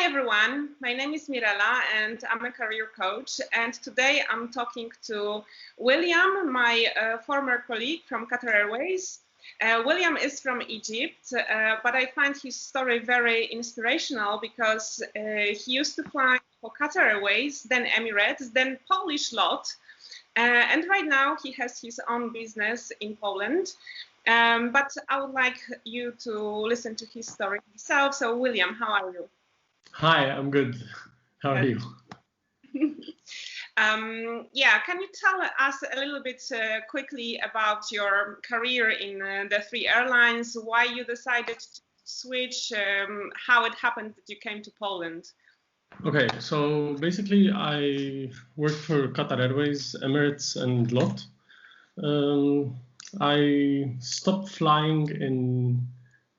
everyone, my name is Mirella and I'm a career coach, and today I'm talking to William, my former colleague from Qatarairways. William is from Egypt, but I find his story very inspirational because he used to fly for Qatarairways, then Emirates, then Polish lot, and right now he has his own business in Poland. But I would like you to listen to his story himself. So William, how are you? Hi, I'm good. How are you? Yeah, can you tell us a little bit quickly about your career in the three airlines, why you decided to switch, how it happened that you came to Poland? Okay, so basically I worked for Qatarairways, Emirates and LOT. I stopped flying in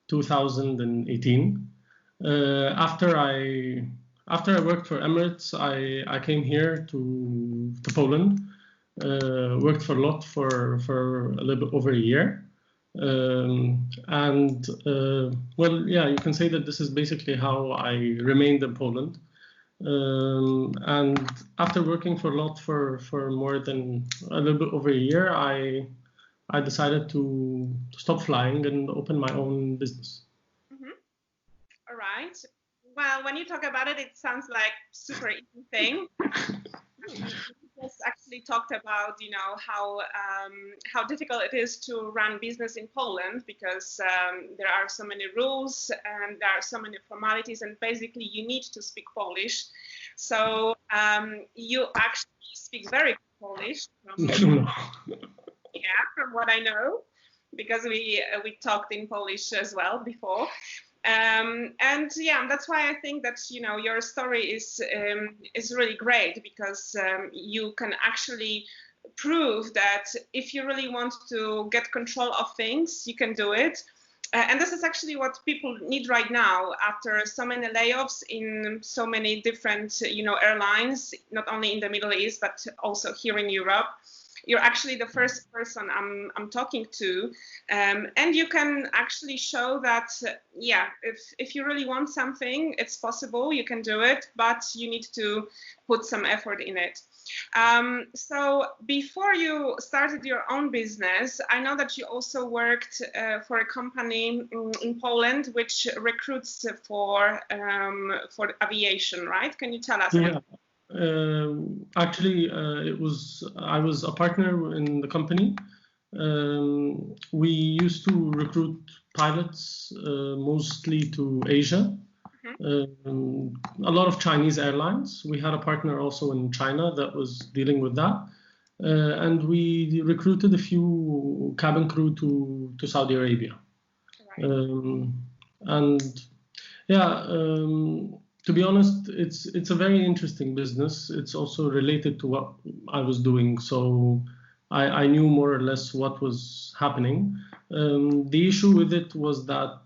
2018. After I worked for Emirates, I came here to Poland. Worked for LOT for a little bit over a year. Well, yeah, you can say that this is basically how I remained in Poland. And after working for LOT for more than a little bit over a year, I decided to stop flying and open my own business. Mm-hmm. All right. Well, when you talk about it, it sounds like super easy thing. We just actually talked about, you know, how difficult it is to run business in Poland because there are so many rules and there are so many formalities, and basically you need to speak Polish. So you actually speak very good Polish. Yeah, from what I know, because we talked in Polish as well before. And yeah, that's why I think that, you know, your story is really great because you can actually prove that if you really want to get control of things, you can do it. And this is actually what people need right now after so many layoffs in so many different, you know, airlines, not only in the Middle East, but also here in Europe. You're actually the first person I'm talking to, and you can actually show that, yeah, if you really want something, it's possible, you can do it, but you need to put some effort in it. So before you started your own business, I know that you also worked for a company in Poland which recruits for aviation, right? Can you tell us? Yeah. Actually, I was a partner in the company. We used to recruit pilots mostly to Asia. A lot of Chinese airlines. We had a partner also in China that was dealing with that. And we recruited a few cabin crew to Saudi Arabia. Right. And yeah, to be honest, it's a very interesting business. It's also related to what I was doing, so I knew more or less what was happening. The issue with it was that,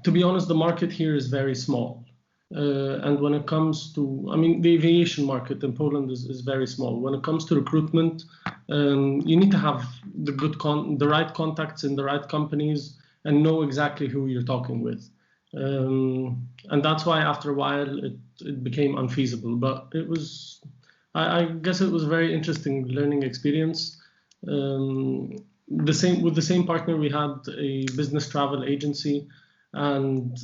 to be honest, the market here is very small. And when it comes to, I mean, the aviation market in Poland is very small. When it comes to recruitment, you need to have the right contacts in the right companies and know exactly who you're talking with. And that's why after a while it became unfeasible. But it was, I guess it was a very interesting learning experience. With the same partner, we had a business travel agency, and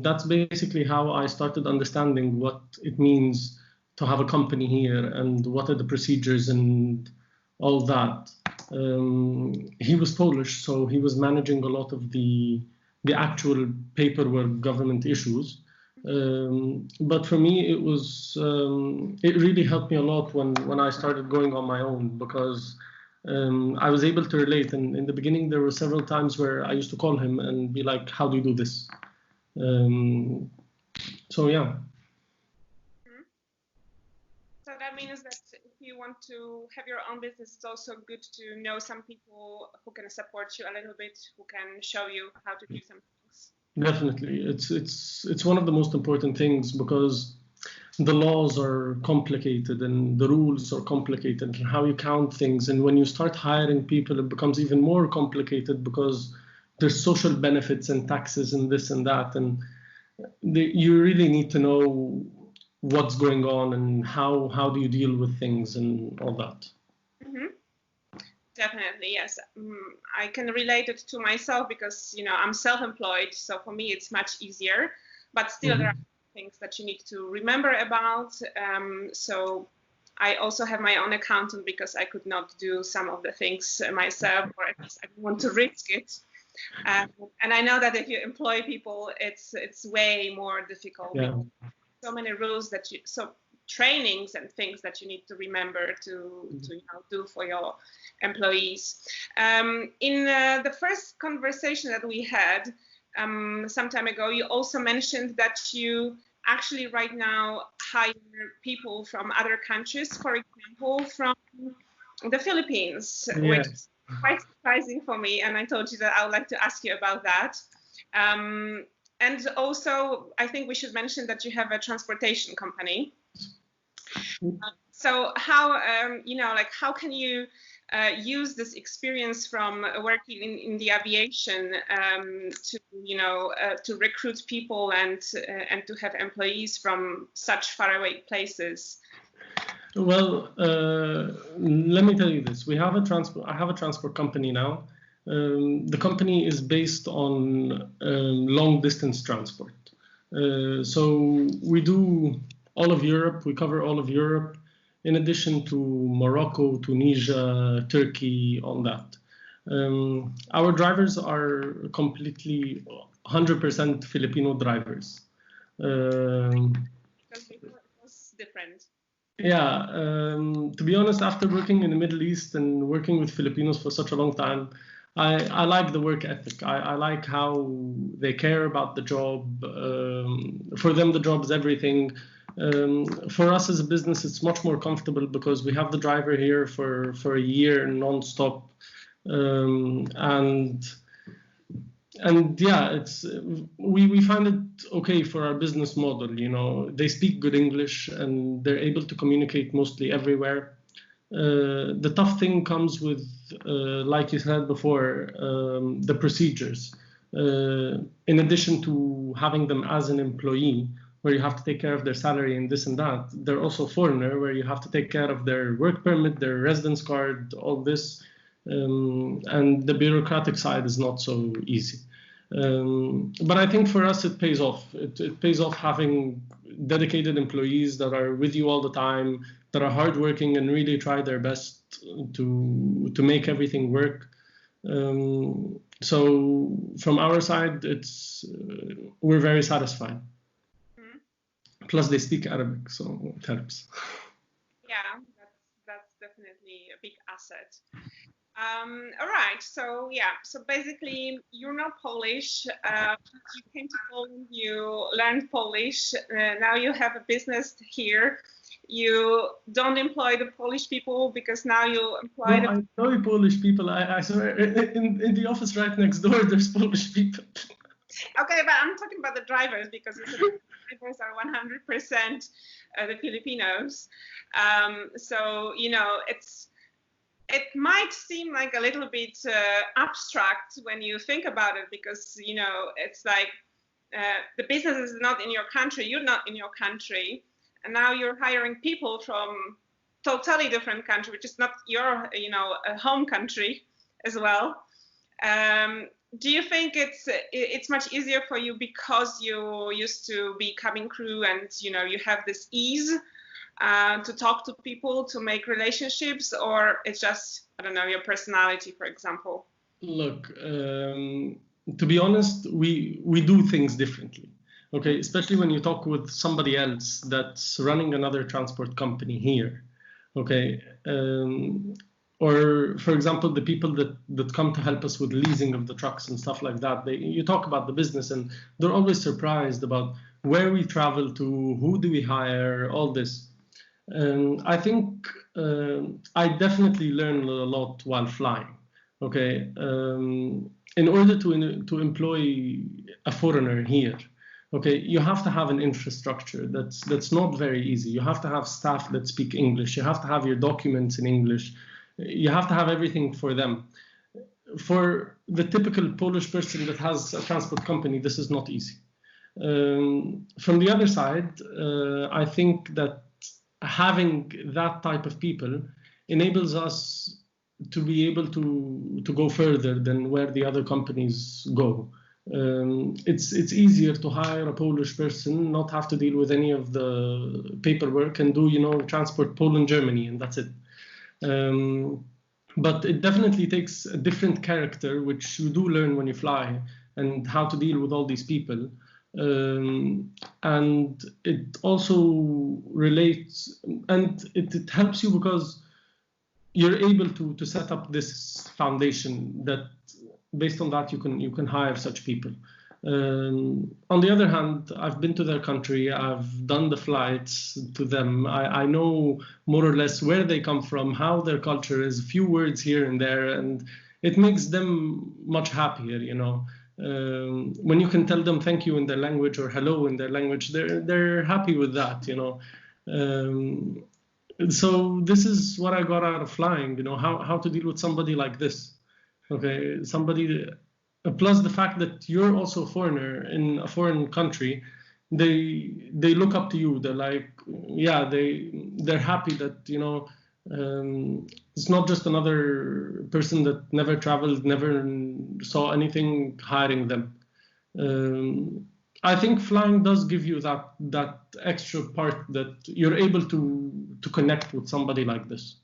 that's basically how I started understanding what it means to have a company here and what are the procedures and all that. He was Polish, so he was managing a lot of the actual paperwork, government issues. But for me, it was it really helped me a lot when I started going on my own, because I was able to relate. And in the beginning, there were several times where I used to call him and be like, "How do you do this?" So yeah. So that means that if you want to have your own business, it's also good to know some people who can support you a little bit, who can show you how to do some things. Definitely, it's one of the most important things, because the laws are complicated and the rules are complicated and how you count things. And when you start hiring people, it becomes even more complicated because there's social benefits and taxes and this and that. And you really need to know what's going on and how do you deal with things and all that. Definitely, yes. I can relate it to myself because, I'm self-employed. So for me, it's much easier. But still, there are things that you need to remember about. So I also have my own accountant because I could not do some of the things myself, or at least I don't want to risk it. And I know that if you employ people, it's way more difficult. Yeah. So many rules trainings and things that you need to remember to do for your employees. In the first conversation that we had some time ago, you also mentioned that you actually right now hire people from other countries, for example, from the Philippines, which is quite surprising for me. And I told you that I would like to ask you about that. And also, I think we should mention that you have a transportation company. So how, how can you use this experience from working in the aviation to recruit people and to have employees from such faraway places? Well, let me tell you this. I have a transport company now. The company is based on long distance transport. So we do all of Europe. We cover all of Europe, in addition to Morocco, Tunisia, Turkey, all that. Our drivers are completely 100% Filipino drivers. Because before it was different. Yeah, to be honest, after working in the Middle East and working with Filipinos for such a long time, I like the work ethic. I like how they care about the job. For them, the job is everything. For us as a business, it's much more comfortable because we have the driver here for a year non-stop. And yeah, we find it okay for our business model. They speak good English and they're able to communicate mostly everywhere. The tough thing comes with, like you said before, the procedures. In addition to having them as an employee, where you have to take care of their salary and this and that, they're also a foreigner, where you have to take care of their work permit, their residence card, all this. And the bureaucratic side is not so easy. But I think for us, it pays off. It pays off having dedicated employees that are with you all the time, that are hardworking and really try their best to make everything work. So from our side, we're very satisfied. Plus, they speak Arabic, so it helps. Yeah, that's definitely a big asset. All right, so basically you're not Polish. You came to Poland, you learned Polish. Now you have a business here. You don't employ the Polish people because now you employ. No, I employ Polish people. I swear, in the office right next door, there's Polish people. Okay, but I'm talking about the drivers because the drivers are 100% the Filipinos. So it might seem like a little bit abstract when you think about it because, it's like the business is not in your country, you're not in your country, and now you're hiring people from totally different country, which is not your, home country as well. Do you think it's much easier for you because you used to be cabin crew and, you have this ease to talk to people, to make relationships, or it's just, I don't know, your personality, for example? Look, to be honest, we do things differently. Okay, especially when you talk with somebody else that's running another transport company here. Okay, or for example, the people that come to help us with leasing of the trucks and stuff like that. You talk about the business and they're always surprised about where we travel to, who do we hire, all this. I think I definitely learned a lot while flying. Okay, in order to employ a foreigner here, okay, you have to have an infrastructure that's not very easy. You have to have staff that speak English. You have to have your documents in English. You have to have everything for them. For the typical Polish person that has a transport company, this is not easy. From the other side, I think that having that type of people enables us to be able to go further than where the other companies go. It's easier to hire a Polish person, not have to deal with any of the paperwork, and do, transport Poland, Germany, and that's it. But it definitely takes a different character, which you do learn when you fly, and how to deal with all these people. And it also relates, and it helps you because you're able to set up this foundation that, based on that, you can hire such people. On the other hand, I've been to their country, I've done the flights to them, I know more or less where they come from, how their culture is, a few words here and there, and it makes them much happier, when you can tell them thank you in their language or hello in their language, they're happy with that, So this is what I got out of flying, how to deal with somebody like this. Okay, somebody, plus the fact that you're also a foreigner in a foreign country, they look up to you. They're like, yeah, they're happy that, it's not just another person that never traveled, never saw anything hiring them. I think flying does give you that extra part that you're able to connect with somebody like this.